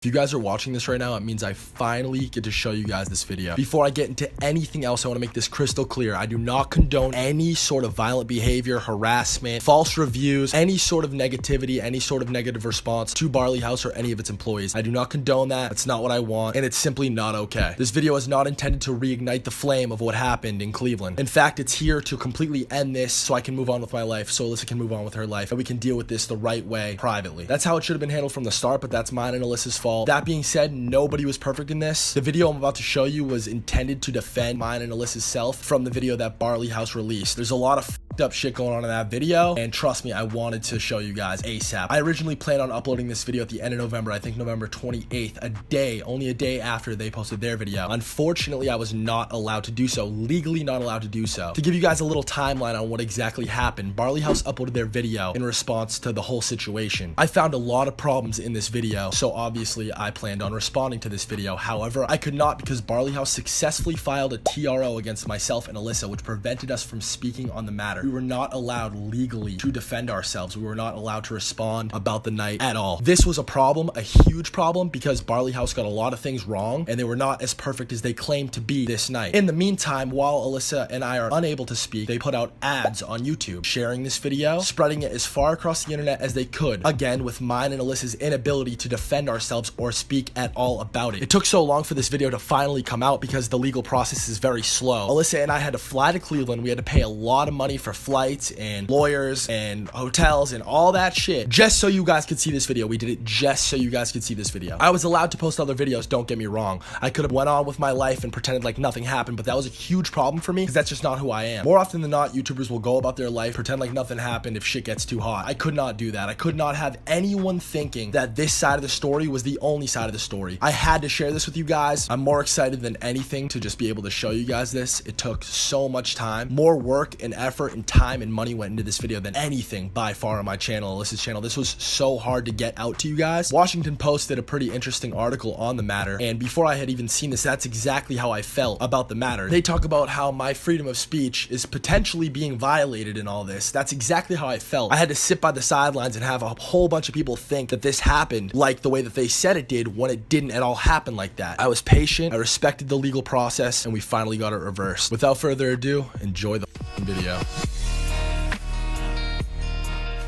If you guys are watching this right now, it means I finally get to show you guys this video. Before I get into anything else, I want to make this crystal clear. I do not condone any sort of violent behavior, harassment, false reviews, any sort of negativity, any sort of negative response to Barley House or any of its employees. I do not condone that. That's not what I want, and it's simply not okay. This video is not intended to reignite the flame of what happened in Cleveland. In fact, it's here to completely end this so I can move on with my life, so Alissa can move on with her life, and we can deal with this the right way privately. That's how it should have been handled from the start, but that's mine and Alissa's fault. That being said, nobody was perfect in this. The video I'm about to show you was intended to defend mine and Alissa's self from the video that Barley House released. There's a lot of up shit going on in that video, and trust me, I wanted to show you guys ASAP. I originally planned on uploading this video at the end of November, I think November 28th, only a day after they posted their video. Unfortunately, I was not allowed to do so, legally not allowed to do so. To give you guys a little timeline on what exactly happened, Barley House uploaded their video in response to the whole situation. I found a lot of problems in this video, so obviously I planned on responding to this video. However, I could not because Barley House successfully filed a TRO against myself and Alissa, which prevented us from speaking on the matter. We were not allowed legally to defend ourselves. We were not allowed to respond about the night at all. This was a problem, a huge problem, because Barley House got a lot of things wrong and they were not as perfect as they claimed to be this night. In the meantime, while Alissa and I are unable to speak, they put out ads on YouTube, sharing this video, spreading it as far across the internet as they could, again with mine and Alissa's inability to defend ourselves or speak at all about it. It took so long for this video to finally come out because the legal process is very slow. Alissa and I had to fly to Cleveland. We had to pay a lot of money for flights and lawyers and hotels and all that shit just so you guys could see this video. We did it just so you guys could see this video. I was allowed to post other videos, don't get me wrong. I could have went on with my life and pretended like nothing happened, but that was a huge problem for me because that's just not who I am. More often than not, YouTubers will go about their life, pretend like nothing happened if shit gets too hot. I could not do that. I could not have anyone thinking that this side of the story was the only side of the story. I had to share this with you guys. I'm more excited than anything to just be able to show you guys this. It took so much time, more work and effort and time and money went into this video than anything by far on my channel, Alissa's channel. This was so hard to get out to you guys. Washington Post did a pretty interesting article on the matter, and before I had even seen this, that's exactly how I felt about the matter. They talk about how my freedom of speech is potentially being violated in all this. That's exactly how I felt. I had to sit by the sidelines and have a whole bunch of people think that this happened like the way that they said it did when it didn't at all happen like that. I was patient, I respected the legal process, and we finally got it reversed. Without further ado, enjoy the video.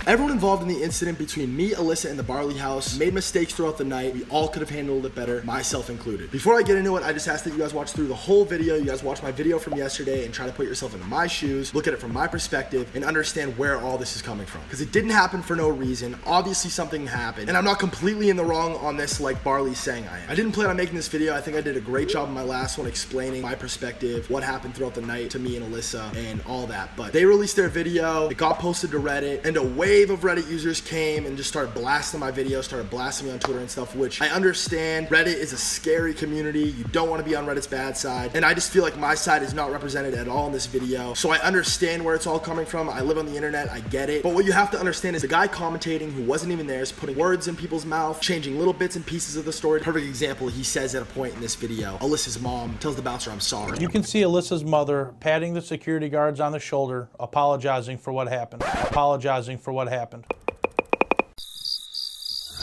Everyone involved in the incident between me, Alissa, and the Barley House made mistakes throughout the night. We all could have handled it better, myself included. Before I get into it, I just ask that you guys watch through the whole video. You guys watch my video from yesterday and try to put yourself into my shoes, look at it from my perspective, and understand where all this is coming from. Because it didn't happen for no reason. Obviously something happened, and I'm not completely in the wrong on this like Barley's saying I am. I didn't plan on making this video. I think I did a great job in my last one explaining my perspective, what happened throughout the night to me and Alissa, and all that. But they released their video, it got posted to Reddit, and a wave of Reddit users came and just started blasting my video, started blasting me on Twitter and stuff, which I understand. Reddit is a scary community. You don't want to be on Reddit's bad side, and I just feel like my side is not represented at all in this video. So I understand where it's all coming from. I live on the internet, I get it. But what you have to understand is the guy commentating who wasn't even there is putting words in people's mouth, changing little bits and pieces of the story. Perfect example, he says at a point in this video, Alissa's mom tells the bouncer, "I'm sorry." You can see Alissa's mother patting the security guards on the shoulder, apologizing for what happened. Apologizing for what happened.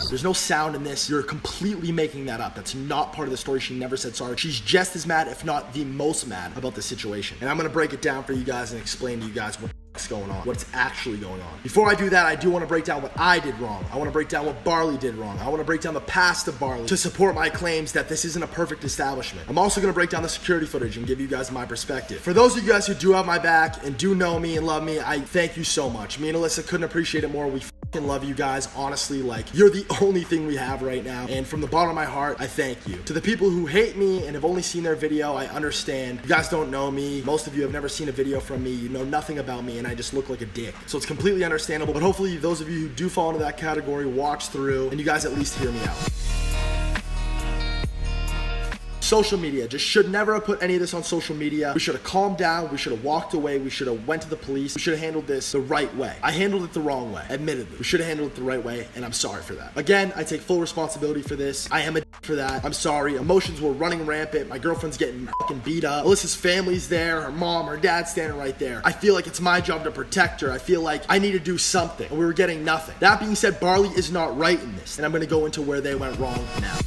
There's no sound in this. You're completely making that up. That's not part of the story. She never said sorry. She's just as mad, if not the most mad, about the situation. And I'm gonna break it down for you guys and explain to you guys what's going on, what's actually going on. Before I do that, I do want to break down what I did wrong. I want to break down what Barley did wrong. I want to break down the past of Barley to support my claims that this isn't a perfect establishment. I'm also going to break down the security footage and give you guys my perspective. For those of you guys who do have my back and do know me and love me, I thank you so much. Me and Alissa couldn't appreciate it more. We love you guys, honestly. Like, you're the only thing we have right now, and from the bottom of my heart, I thank you. To the people who hate me and have only seen their video, I understand. You guys don't know me. Most of you have never seen a video from me. You know nothing about me, and I just look like a dick. So it's completely understandable, but hopefully those of you who do fall into that category watch through, and you guys at least hear me out. Social media, just should never have put any of this on social media. We should have calmed down. We should have walked away. We should have went to the police. We should have handled this the right way. I handled it the wrong way, admittedly. We should have handled it the right way, and I'm sorry for that. Again, I take full responsibility for this. I am a for that. I'm sorry. Emotions were running rampant. My girlfriend's getting fucking beat up. Alissa's family's there. Her mom, her dad's standing right there. I feel like it's my job to protect her. I feel like I need to do something, and we were getting nothing. That being said, Barley is not right in this, and I'm gonna go into where they went wrong now.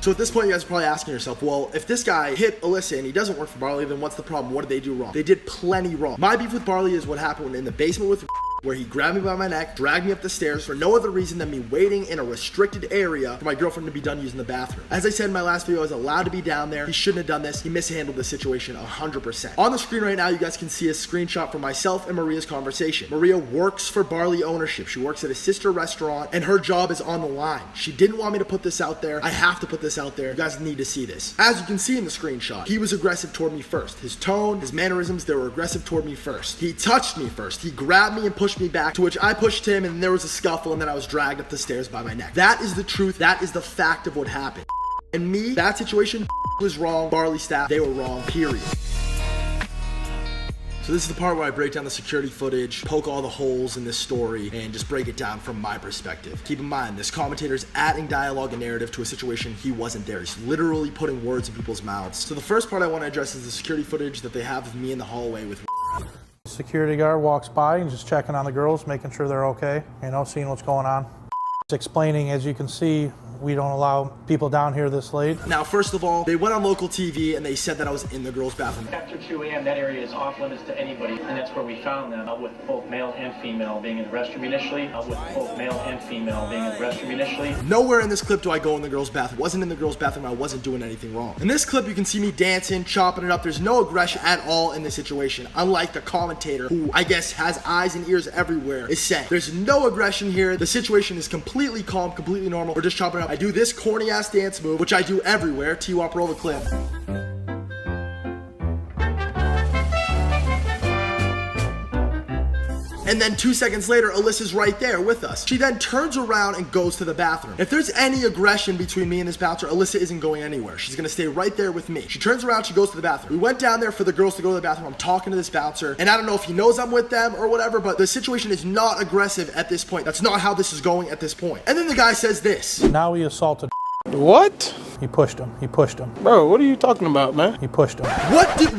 So at this point, you guys are probably asking yourself, well, if this guy hit Alissa and he doesn't work for Barley, then what's the problem? What did they do wrong? They did plenty wrong. My beef with Barley is what happened in the basement with where he grabbed me by my neck, dragged me up the stairs for no other reason than me waiting in a restricted area for my girlfriend to be done using the bathroom. As I said in my last video, I was allowed to be down there. He shouldn't have done this. He mishandled the situation 100%. On the screen right now, you guys can see a screenshot from myself and Maria's conversation. Maria works for Barley ownership. She works at a sister restaurant and her job is on the line. She didn't want me to put this out there. I have to put this out there. You guys need to see this. As you can see in the screenshot, he was aggressive toward me first. His tone, his mannerisms, they were aggressive toward me first. He touched me first. He grabbed me and pushed me back, to which I pushed him and there was a scuffle and then I was dragged up the stairs by my neck. That is the truth. That is the fact of what happened. And me, that situation was wrong. Barley staff, they were wrong, period. So this is the part where I break down the security footage, poke all the holes in this story, and just break it down from my perspective. Keep in mind, this commentator is adding dialogue and narrative to a situation he wasn't there. He's literally putting words in people's mouths. So the first part I want to address is the security footage that they have of me in the hallway with Security guard walks by and just checking on the girls, making sure they're okay, seeing what's going on. It's explaining, as you can see, we don't allow people down here this late. Now, first of all, they went on local TV and they said that I was in the girls' bathroom. After 2 a.m., that area is off limits to anybody, and that's where we found them, with both male and female being in the restroom initially, Nowhere in this clip do I go in the girls' bathroom. Wasn't in the girls' bathroom. I wasn't doing anything wrong. In this clip, you can see me dancing, chopping it up. There's no aggression at all in this situation, unlike the commentator, who I guess has eyes and ears everywhere, is saying. There's no aggression here. The situation is completely calm, completely normal. We're just chopping it up. I do this corny ass dance move, which I do everywhere. T-Wop, roll the clip. And then 2 seconds later, Alyssa's right there with us. She then turns around and goes to the bathroom. If there's any aggression between me and this bouncer, Alissa isn't going anywhere. She's gonna stay right there with me. She turns around, she goes to the bathroom. We went down there for the girls to go to the bathroom. I'm talking to this bouncer, and I don't know if he knows I'm with them or whatever, but the situation is not aggressive at this point. That's not how this is going at this point. And then the guy says this. Now he assaulted. What? He pushed him. He pushed him. Bro, what are you talking about, man? He pushed him.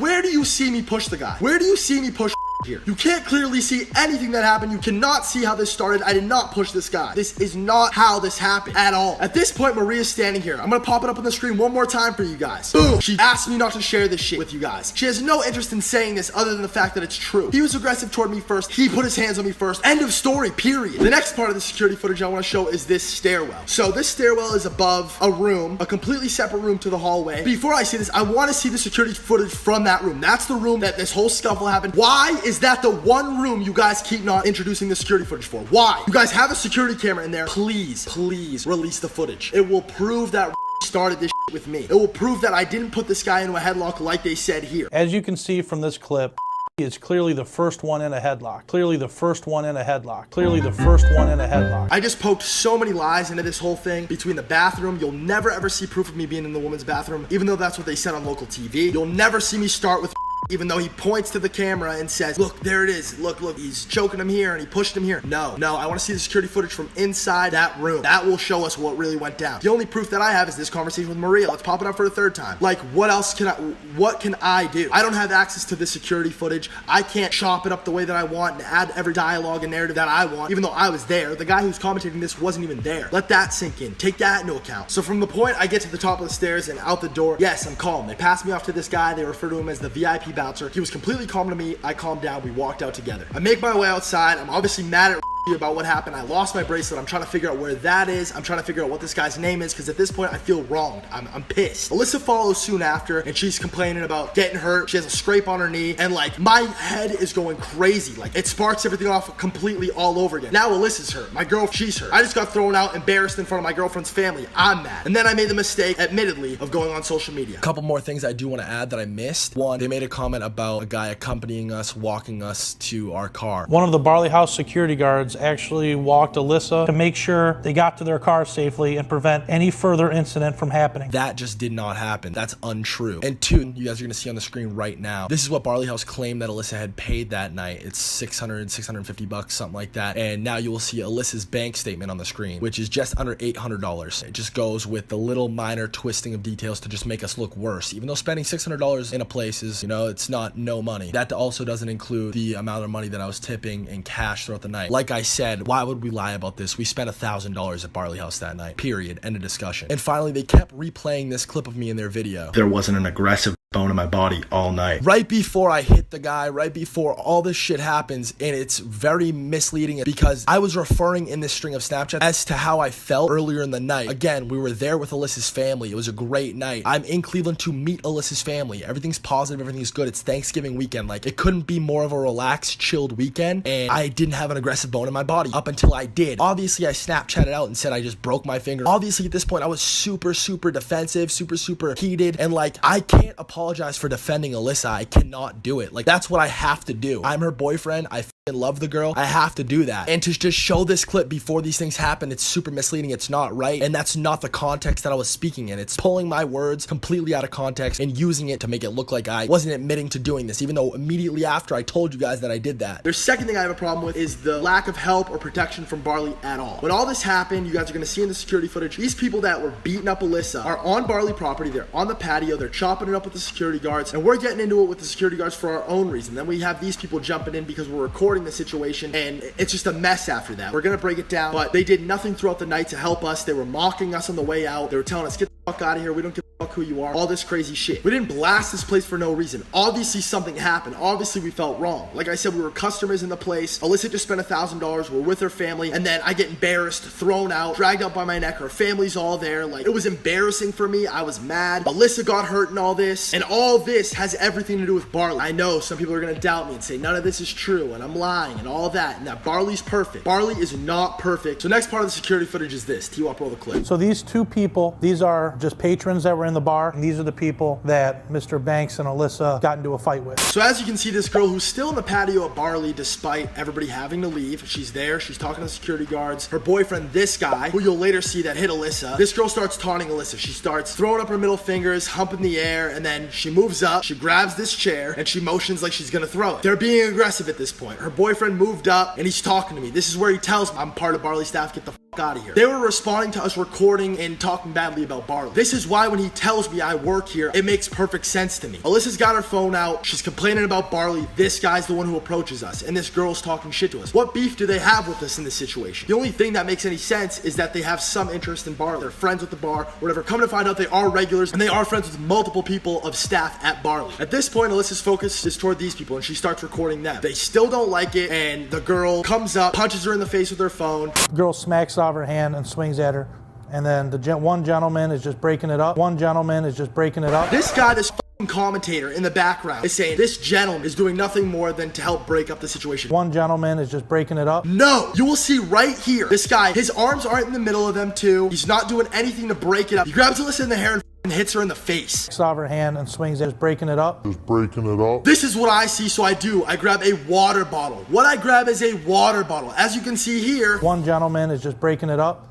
Where do you see me push the guy? Where do you see me push here? You can't clearly see anything that happened. You cannot see how this started. I did not push this guy. This is not how this happened at all. At this point, Maria's standing here. I'm gonna pop it up on the screen one more time for you guys. Boom. She asked me not to share this shit with you guys. She has no interest in saying this other than the fact that it's true. He was aggressive toward me first. He put his hands on me first. End of story, period. The next part of the security footage I want to show is this stairwell. So this stairwell is above a room, a completely separate room to the hallway. Before I see this, I want to see the security footage from that room. That's the room that this whole scuffle happened. Why is that the one room you guys keep not introducing the security footage for? Why? You guys have a security camera in there. Please release the footage. It will prove that started this shit with me. It will prove that I didn't put this guy into a headlock like they said here. As you can see from this clip, he is clearly the first one in a headlock. Clearly the first one in a headlock. Clearly the first one in a headlock. I just poked so many lies into this whole thing. Between the bathroom, you'll never ever see proof of me being in the woman's bathroom, even though that's what they said on local TV. You'll never see me start with even though he points to the camera and says, look, there it is. Look, he's choking him here and he pushed him here. No, I want to see the security footage from inside that room. That will show us what really went down. The only proof that I have is this conversation with Maria. Let's pop it up for a third time. Like, what can I do? I don't have access to this security footage. I can't chop it up the way that I want and add every dialogue and narrative that I want, even though I was there. The guy who's commentating this wasn't even there. Let that sink in. Take that into account. So from the point I get to the top of the stairs and out the door, yes, I'm calm. They pass me off to this guy. They refer to him as the VIP bouncer. He was completely calm to me. I calmed down. We walked out together. I make my way outside. I'm obviously mad at about what happened. I lost my bracelet. I'm trying to figure out where that is. I'm trying to figure out what this guy's name is, because at this point I feel wronged. I'm pissed. Alissa follows soon after, and she's complaining about getting hurt. She has a scrape on her knee, and like my head is going crazy. Like it sparks everything off completely all over again. Now Alyssa's hurt. My girl, she's hurt. I just got thrown out, embarrassed in front of my girlfriend's family. I'm mad. And then I made the mistake, admittedly, of going on social media. A couple more things I do want to add that I missed. One, they made a comment about a guy accompanying us, walking us to our car. One of the Barley House security guards actually walked Alissa to make sure they got to their car safely and prevent any further incident from happening. That just did not happen. That's untrue. And two, you guys are gonna see on the screen right now, this is what Barley House claimed that Alissa had paid that night. It's $650 bucks, something like that. And now you will see Alyssa's bank statement on the screen, which is just under $800. It just goes with the little minor twisting of details to just make us look worse. Even though spending $600 in a place is, it's not no money. That also doesn't include the amount of money that I was tipping in cash throughout the night. Like I I said, why would we lie about this? We spent $1,000 at Barley House that night, period, end of discussion. And finally, they kept replaying this clip of me in their video. There wasn't an aggressive bone in my body all night. Right before I hit the guy, right before all this shit happens, and it's very misleading because I was referring in this string of Snapchat as to how I felt earlier in the night. Again, we were there with Alyssa's family. It was a great night. I'm in Cleveland to meet Alyssa's family. Everything's positive, everything's good. It's Thanksgiving weekend. Like, it couldn't be more of a relaxed, chilled weekend, and I didn't have an aggressive bone in my body up until I did. Obviously, I Snapchatted out and said I just broke my finger. Obviously, at this point, I was super defensive, super heated, and like, I can't apologize for defending Alissa. I cannot do it. Like, that's what I have to do. I'm her boyfriend. I love the girl. I have to do that. And to just show this clip before these things happen, it's super misleading. It's not right. And that's not the context that I was speaking in. It's pulling my words completely out of context and using it to make it look like I wasn't admitting to doing this, even though immediately after I told you guys that I did that. The second thing I have a problem with is the lack of help or protection from Barley at all. When all this happened, you guys are going to see in the security footage, these people that were beating up Alissa are on Barley property. They're on the patio. They're chopping it up with the security guards, and we're getting into it with the security guards for our own reason. Then we have these people jumping in because we're recording the situation, and it's just a mess after that. We're gonna break it down, but they did nothing throughout the night to help us. They were mocking us on the way out. They were telling us, get the fuck out of here. We don't give a fuck who you are. All this crazy shit. We didn't blast this place for no reason. Obviously something happened. Obviously we felt wrong. Like I said, we were customers in the place. Alissa just spent $1,000. We're with her family, and then I get embarrassed, thrown out, dragged out by my neck. Her family's all there. Like, it was embarrassing for me. I was mad. Alissa got hurt in all this, and all this has everything to do with Barley. I know some people are gonna doubt me and say none of this is true, and I'm lying, and all that, and that Barley's perfect. Barley is not perfect. So next part of the security footage is this. T-Wop, roll the clip. So these two people, these are just patrons that were in the bar, and these are the people that Mr. Banks and Alissa got into a fight with. So as you can see, this girl who's still in the patio at Barley despite everybody having to leave, she's there, she's talking to the security guards. Her boyfriend, this guy, who you'll later see that hit Alissa, this girl starts taunting Alissa. She starts throwing up her middle fingers, humping the air, and then she moves up, she grabs this chair, and she motions like she's gonna throw it. They're being aggressive at this point. Her boyfriend moved up, and he's talking to me. This is where he tells me, I'm part of Barley staff, get the out of here. They were responding to us recording and talking badly about Barley. This is why when he tells me I work here, it makes perfect sense to me. Alyssa's got her phone out. She's complaining about Barley. This guy's the one who approaches us, and this girl's talking shit to us. What beef do they have with us in this situation? The only thing that makes any sense is that they have some interest in Barley. They're friends with the bar, whatever. Come to find out, they are regulars, and they are friends with multiple people of staff at Barley. At this point, Alyssa's focus is toward these people, and she starts recording them. They still don't like it, and the girl comes up, punches her in the face with her phone. The girl smacks off her hand and swings at her, and then one gentleman is just breaking it up. One gentleman is just breaking it up. This guy, this commentator in the background, is saying this gentleman is doing nothing more than to help break up the situation. One gentleman is just breaking it up. No, you will see right here, this guy, his arms aren't in the middle of them too. He's not doing anything to break it up. He grabs Alissa in the hair and hits her in the face. Smacks off her hand and swings at her, breaking it up. Just breaking it up. This is what I see, so I grab a water bottle. What I grab is a water bottle. As you can see here, one gentleman is just breaking it up.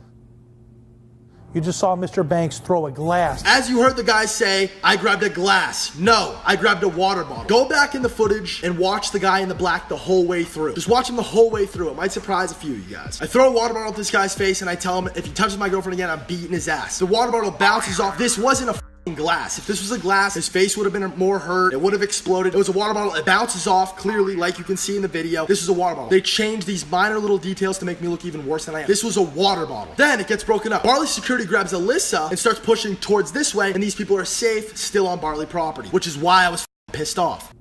You just saw Mr. Banks throw a glass. As you heard the guy say, I grabbed a glass. No, I grabbed a water bottle. Go back in the footage and watch the guy in the black the whole way through. Just watch him the whole way through. It might surprise a few of you guys. I throw a water bottle at this guy's face and I tell him if he touches my girlfriend again, I'm beating his ass. The water bottle bounces off. This wasn't a glass. If this was a glass, his face would have been more hurt. It would have exploded. It was a water bottle. It bounces off clearly, like you can see in the video. This is a water bottle. They changed these minor little details to make me look even worse than I am. This was a water bottle. Then it gets broken up. Barley security grabs Alissa and starts pushing towards this way, and these people are safe, still on Barley property, which is why I was pissed off.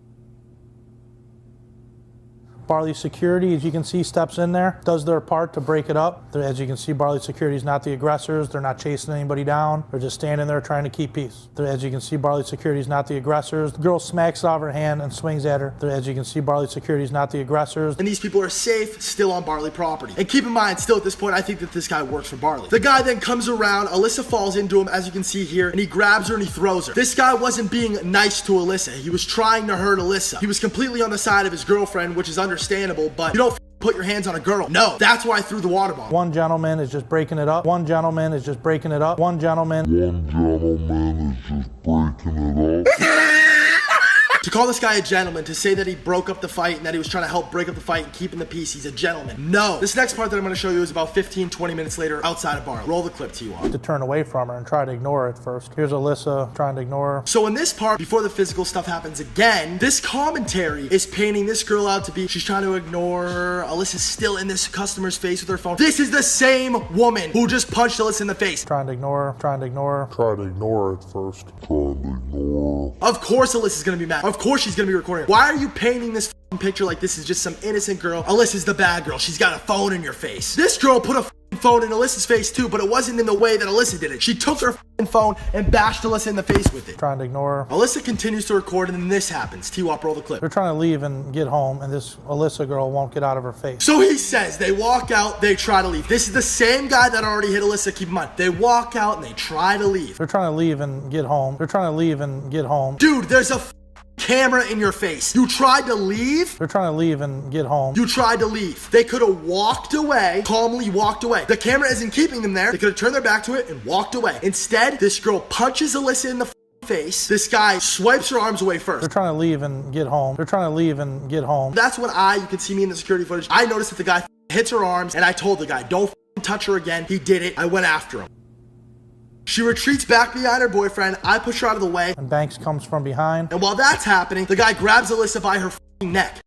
Barley security, as you can see, steps in there, does their part to break it up. As you can see, Barley security is not the aggressors. They're not chasing anybody down. They're just standing there trying to keep peace. As you can see, Barley security is not the aggressors. The girl smacks off her hand and swings at her. As you can see, Barley security is not the aggressors. And these people are safe, still on Barley property. And keep in mind, still at this point, I think that this guy works for Barley. The guy then comes around, Alissa falls into him, as you can see here, and he grabs her and he throws her. This guy wasn't being nice to Alissa. He was trying to hurt Alissa. He was completely on the side of his girlfriend, which is understandable, but you don't put your hands on a girl. No, that's why I threw the water bottle. One gentleman is just breaking it up. One gentleman is just breaking it up. One gentleman is just breaking it up. To call this guy a gentleman, to say that he broke up the fight and that he was trying to help break up the fight and keeping the peace, he's a gentleman. No. This next part that I'm going to show you is about 15-20 minutes later outside of Barley. Roll the clip to you all. To turn away from her and try to ignore it first. Here's Alissa trying to ignore her. So in this part, before the physical stuff happens again, this commentary is painting this girl out to be, she's trying to ignore her. Alyssa's still in this customer's face with her phone. This is the same woman who just punched Alyssa in the face. Trying to ignore her, trying to ignore her. Try to ignore it first. Trying to ignore her. Of course Alyssa's gonna be mad. Of course she's gonna be recording. Why are you painting this picture like this is just some innocent girl? Alyssa's the bad girl. She's got a phone in your face. This girl put a phone in Alyssa's face too, but it wasn't in the way that Alyssa did it. She took her phone and bashed Alyssa in the face with it. Trying to ignore her. Alyssa continues to record and then this happens. T-Wop, roll the clip. They're trying to leave and get home, and this Alissa girl won't get out of her face. So he says they walk out, they try to leave. This is the same guy that already hit Alyssa, keep in mind. They walk out and they try to leave. They're trying to leave and get home. They're trying to leave and get home. Dude, there's a camera in your face. You tried to leave? They're trying to leave and get home. You tried to leave. They could have walked away, calmly walked away. The camera isn't keeping them there. They could have turned their back to it and walked away. Instead, this girl punches Alyssa in the face. This guy swipes her arms away first. They're trying to leave and get home. They're trying to leave and get home. That's when you can see me in the security footage. I noticed that the guy hits her arms and I told the guy, don't touch her again. He did it. I went after him. She retreats back behind her boyfriend. I push her out of the way. And Banks comes from behind. And while that's happening, the guy grabs Alyssa by her neck.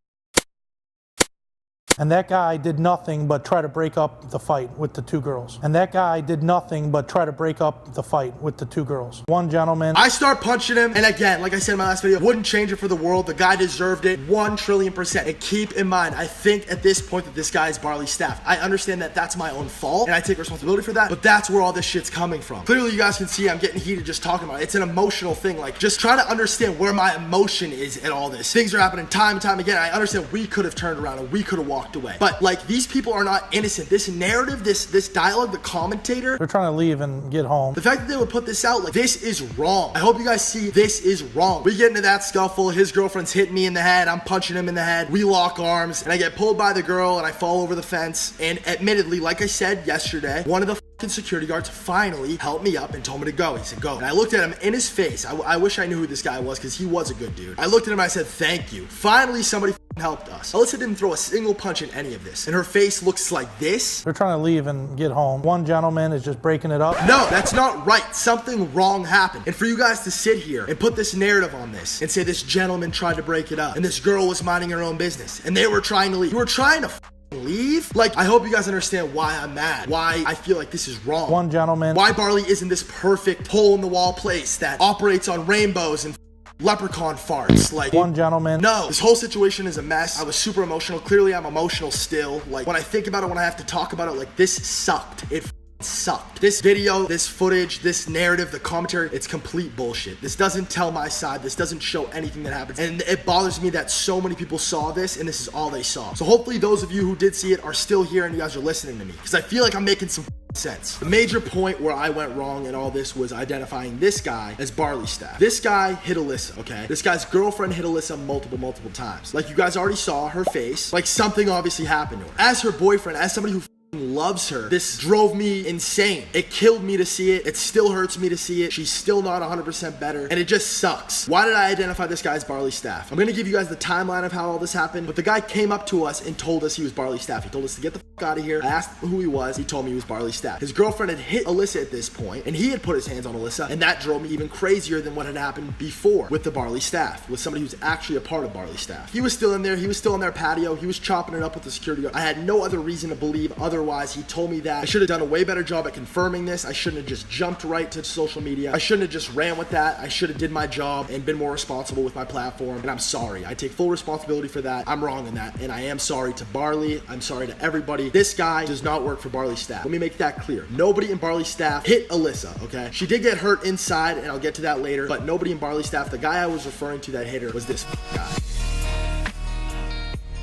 And that guy did nothing but try to break up the fight with the two girls. And that guy did nothing but try to break up the fight with the two girls. One gentleman. I start punching him. And again, like I said in my last video, wouldn't change it for the world. The guy deserved it 1,000,000,000%. And keep in mind, I think at this point that this guy is Barley's staff. I understand that that's my own fault and I take responsibility for that, but that's where all this shit's coming from. Clearly you guys can see I'm getting heated just talking about it. It's an emotional thing. Like just trying to understand where my emotion is in all this. Things are happening time and time again. I understand we could have turned around and we could have walked away. But like these people are not innocent. This narrative, this dialogue, the commentator. They're trying to leave and get home. The fact that they would put this out, like this is wrong. I hope you guys see this is wrong. We get into that scuffle. His girlfriend's hitting me in the head. I'm punching him in the head. We lock arms and I get pulled by the girl and I fall over the fence. And admittedly, like I said yesterday, one of the security guards finally helped me up and told me to go. He said, go. And I looked at him in his face. I wish I knew who this guy was because he was a good dude. I looked at him and I said, thank you. Finally, somebody helped us. Alyssa didn't throw a single punch in any of this. And her face looks like this. They're trying to leave and get home. One gentleman is just breaking it up. No, that's not right. Something wrong happened. And for you guys to sit here and put this narrative on this and say this gentleman tried to break it up and this girl was minding her own business and they were trying to leave. You were trying to leave? Like, I hope you guys understand why I'm mad. Why I feel like this is wrong. One gentleman. Why Barley isn't this perfect hole-in-the-wall place that operates on rainbows and leprechaun farts. Like, one gentleman. No, this whole situation is a mess. I was super emotional. Clearly, I'm emotional still. Like, when I think about it, when I have to talk about it, like, this sucked. It sucked. This video, this footage, this narrative, the commentary, it's complete bullshit. This doesn't tell my side. This doesn't show anything that happens. And it bothers me that so many people saw this and this is all they saw. So hopefully those of you who did see it are still here and you guys are listening to me because I feel like I'm making some sense. The major point where I went wrong in all this was identifying this guy as Barley staff. This guy hit Alyssa, okay? This guy's girlfriend hit Alyssa multiple times. Like you guys already saw her face. Like something obviously happened to her. As her boyfriend, as somebody who loves her, this drove me insane. It killed me to see it. It still hurts me to see it. She's still not 100% better and it just sucks. Why did I identify this guy as Barley staff? I'm gonna give you guys the timeline of how all this happened, but the guy came up to us and told us he was Barley staff. He told us to get the fuck out of here. I asked who he was. He told me he was Barley staff. His girlfriend had hit Alyssa at this point and he had put his hands on Alyssa and that drove me even crazier than what had happened before with the Barley staff, with somebody who's actually a part of Barley staff. He was still in there. He was still on their patio. He was chopping it up with the security guard. I had no other reason to believe otherwise. He told me that. I should have done a way better job at confirming this. I shouldn't have just jumped right to social media. I shouldn't have just ran with that. I should have did my job and been more responsible with my platform. And I'm sorry. I take full responsibility for that. I'm wrong in that. And I am sorry to Barley. I'm sorry to everybody. This guy does not work for Barley staff. Let me make that clear. Nobody in Barley staff hit Alyssa, okay? She did get hurt inside and I'll get to that later, but nobody in Barley staff, the guy I was referring to that hit her was this guy.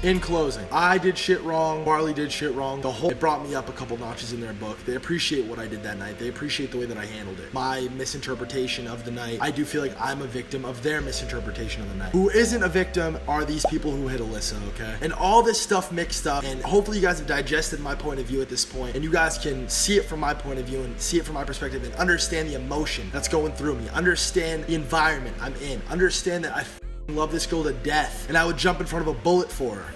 In closing, I did shit wrong. Barley did shit wrong. It brought me up a couple notches in their book. They appreciate what I did that night. They appreciate the way that I handled it. My misinterpretation of the night, I do feel like I'm a victim of their misinterpretation of the night. Who isn't a victim are these people who hit Alyssa, okay? And all this stuff mixed up, and hopefully you guys have digested my point of view at this point, and you guys can see it from my point of view and see it from my perspective and understand the emotion that's going through me. Understand the environment I'm in. Understand that I love this girl to death, and I would jump in front of a bullet for her.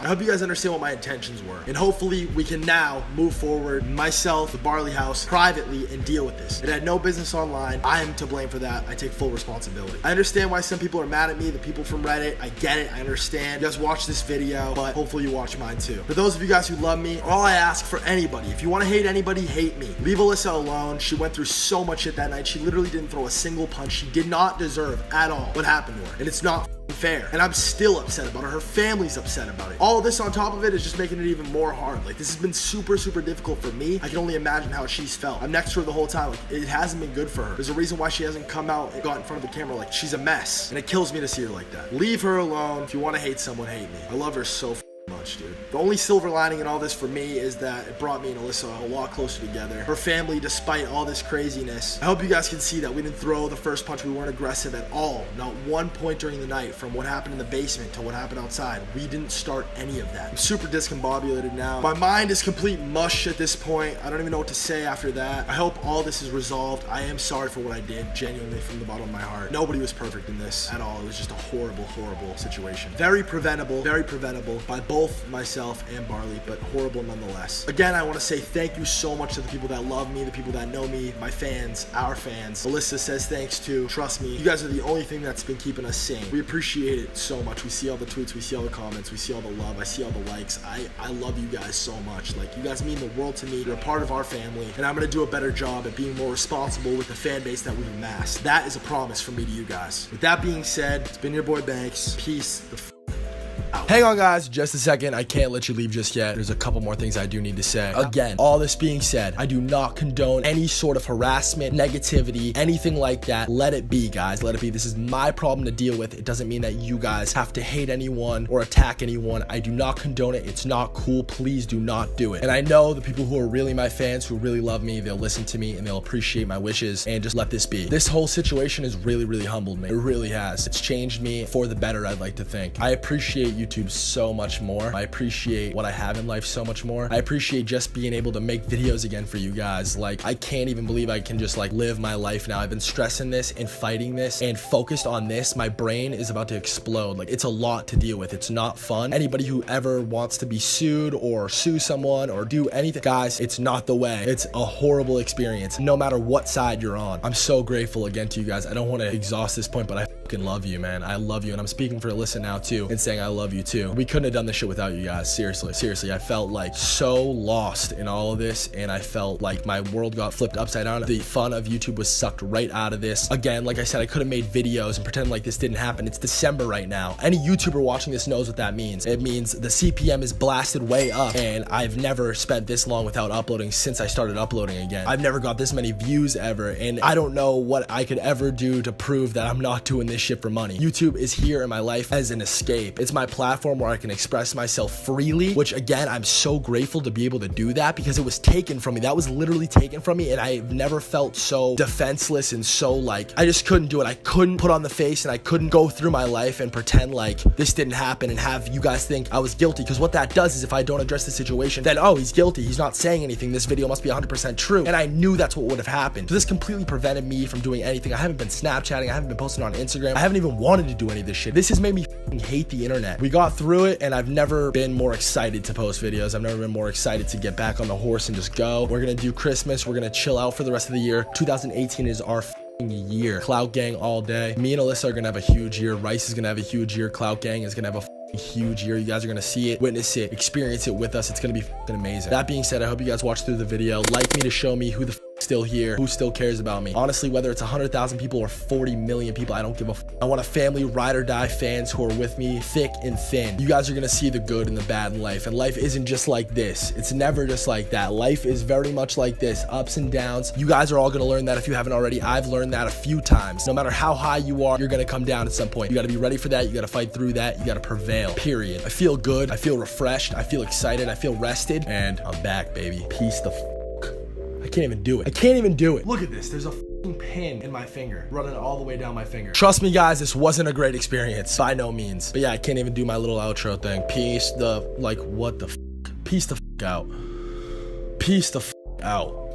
I hope you guys understand what my intentions were, and hopefully we can now move forward, myself, the Barley House, privately, and deal with this. It had no business online. I am to blame for that. I take full responsibility. I understand why some people are mad at me, the people from Reddit. I get it. I understand. You guys watch this video, but hopefully you watch mine too. For those of you guys who love me, all I ask for anybody, if you want to hate anybody, hate me. Leave Alissa alone. She went through so much shit that night. She literally didn't throw a single punch. She did not deserve at all what happened to her, and it's not fair, and I'm still upset about it. Her family's upset about it. All this on top of it is just making it even more hard. Like, this has been super difficult for me. I can only imagine how she's felt. I'm next to her the whole time. Like, it hasn't been good for her. There's a reason why she hasn't come out and got in front of the camera. Like, she's a mess, and it kills me to see her like that. Leave her alone. If you want to hate someone, hate me. I love her so much, dude. The only silver lining in all this for me is that it brought me and Alissa a lot closer together. Her family, despite all this craziness, I hope you guys can see that we didn't throw the first punch. We weren't aggressive at all. Not one point during the night, from what happened in the basement to what happened outside. We didn't start any of that. I'm super discombobulated now. My mind is complete mush at this point. I don't even know what to say after that. I hope all this is resolved. I am sorry for what I did, genuinely, from the bottom of my heart. Nobody was perfect in this at all. It was just a horrible situation. Very preventable by both myself and Barley, but horrible nonetheless. Again, I want to say thank you so much to the people that love me, the people that know me, my fans, our fans. Alissa says thanks too. Trust me, you guys are the only thing that's been keeping us sane. We appreciate it so much. We see all the tweets, we see all the comments, we see all the love, I see all the likes. I love you guys so much. Like, you guys mean the world to me. You're a part of our family, and I'm gonna do a better job at being more responsible with the fan base that we've amassed. That is a promise from me to you guys. With that being said, it's been your boy Banks. Peace the f out. Hang on, guys, just a second. I can't let you leave just yet. There's a couple more things I do need to say. Again, all this being said, I do not condone any sort of harassment, negativity, anything like that. Let it be, guys. Let it be. This is my problem to deal with. It doesn't mean that you guys have to hate anyone or attack anyone. I do not condone it. It's not cool. Please do not do it. And I know the people who are really my fans, who really love me, they'll listen to me and they'll appreciate my wishes, and just let this be. This whole situation has really humbled me. It really has. It's changed me for the better, I'd like to think. I appreciate YouTube so much more. I appreciate what I have in life so much more. I appreciate just being able to make videos again for you guys. Like, I can't even believe I can just like live my life now. I've been stressing this and fighting this and focused on this. My brain is about to explode. Like, it's a lot to deal with. It's not fun. Anybody who ever wants to be sued or sue someone or do anything, guys, it's not the way. It's a horrible experience, no matter what side you're on. I'm so grateful again to you guys. I don't want to exhaust this point, but I fucking love you, man. I love you, and I'm speaking for Alissa now too and saying I love you too. We couldn't have done this shit without you guys. Seriously, I felt like so lost in all of this, and I felt like my world got flipped upside down. The fun of YouTube was sucked right out of this. Again, like I said, I could have made videos and pretend like this didn't happen. It's December right now. Any YouTuber watching this knows what that means. It means the CPM is blasted way up, and I've never spent this long without uploading since I started uploading again. I've never got this many views ever, and I don't know what I could ever do to prove that I'm not doing this shit for money. YouTube is here in my life as an escape. It's my platform where I can express myself freely, which again, I'm so grateful to be able to do that, because it was taken from me. That was literally taken from me, and I've never felt so defenseless and so like, I just couldn't do it. I couldn't put on the face, and I couldn't go through my life and pretend like this didn't happen and have you guys think I was guilty, because what that does is if I don't address the situation, then, oh, he's guilty. He's not saying anything. This video must be 100% true. And I knew that's what would have happened. So this completely prevented me from doing anything. I haven't been Snapchatting. I haven't been posting on Instagram. I haven't even wanted to do any of this shit. This has made me hate the internet. We got through it, and I've never been more excited to post videos. I've never been more excited to get back on the horse and just go. We're gonna do Christmas. We're gonna chill out for the rest of the year. 2018 is our year. Clout Gang all day. Me and Alissa are gonna have a huge year. Rice is gonna have a huge year. Clout Gang is gonna have a huge year. You guys are gonna see it, witness it, experience it with us. It's gonna be amazing. That being said, I hope you guys watch through the video. Like me to show me who the still here, who still cares about me. Honestly, whether it's 100,000 people or 40 million people, I don't give a I want a family, ride or die fans who are with me thick and thin. You guys are gonna see the good and the bad in life, and life isn't just like this. It's never just like that. Life is very much like this, ups and downs. You guys are all gonna learn that if you haven't already. I've learned that a few times. No matter how high you are, you're gonna come down at some point. You gotta be ready for that. You gotta fight through that. You gotta prevail, period. I feel good. I feel refreshed. I feel excited. I feel rested, and I'm back, baby. Peace the I can't even do it. I can't even do it. Look at this. There's a pin in my finger running all the way down my finger. Trust me, guys, this wasn't a great experience by no means. But yeah, I can't even do my little outro thing. Peace the, like, what the Peace the out. Peace the out.